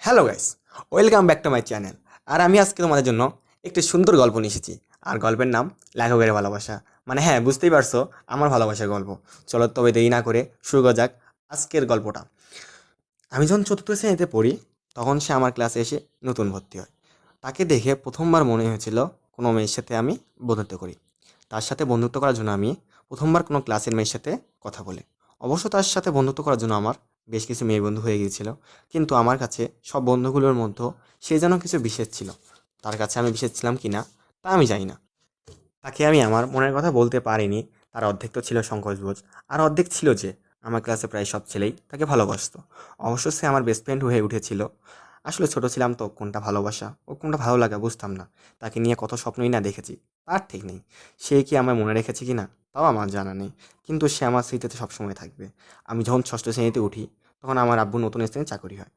Hello guys, welcome back to my channel. আর আমি আজকে তোমাদের জন্য একটি সুন্দর গল্প নিয়ে এসেছি। আর গল্পের নাম লেখকের ভালোবাসা। মানে হ্যাঁ, বুঝতেই পারছো, আমার ভালোবাসার গল্প। চলো তবে দেরি না করে শুরু করা যাক আজকের গল্পটা। আমি যখন চতুর্থ শ্রেণীতে পড়ি, তখন সে আমার ক্লাসে এসে নতুন ভর্তি হয়। তাকে দেখে প্রথমবার মনে হয়েছিল কোনো মেয়ের সাথে আমি বন্ধুত্ব করি। তার সাথে বন্ধুত্ব করার জন্য আমি প্রথমবার কোনো ক্লাসের মেয়ের সাথে কথা বলি। অবশ্য তার সাথে বন্ধুত্ব করার জন্য আমার বেশ কিছু মেয়ে বন্ধু হয়ে গিয়েছিল, কিন্তু আমার কাছে সব বন্ধুগুলোর মধ্যে সে যেন কিছু বিশেষ ছিল। তার কাছে আমি বিশেষ ছিলাম কি না তা আমি জানি না। তাকে আমি আমার মনের কথা বলতে পারিনি। তার অর্ধেক তো ছিল সংকোচবোধ, আর অর্ধেক ছিল যে আমার ক্লাসে প্রায় সব ছেলেই তাকে ভালোবাসতো। অবশ্য সে আমার বেস্ট ফ্রেন্ড হয়ে উঠেছিল। আসলে ছোট ছিলাম তো, কোনটা ভালোবাসা ও কোনটা ভালো লাগা বুঝতাম না। তাকে নিয়ে কত স্বপ্নই না দেখেছি, তার ঠিক নেই। সে কি আমার মনে রেখেছে কি না তাও আমার জানা নেই, কিন্তু সে আমার স্মৃতিতে সবসময় থাকবে। আমি যখন ষষ্ঠ শ্রেণীতে উঠি, তখন আমার আব্বু নতুন স্থানে চাকরি হয়।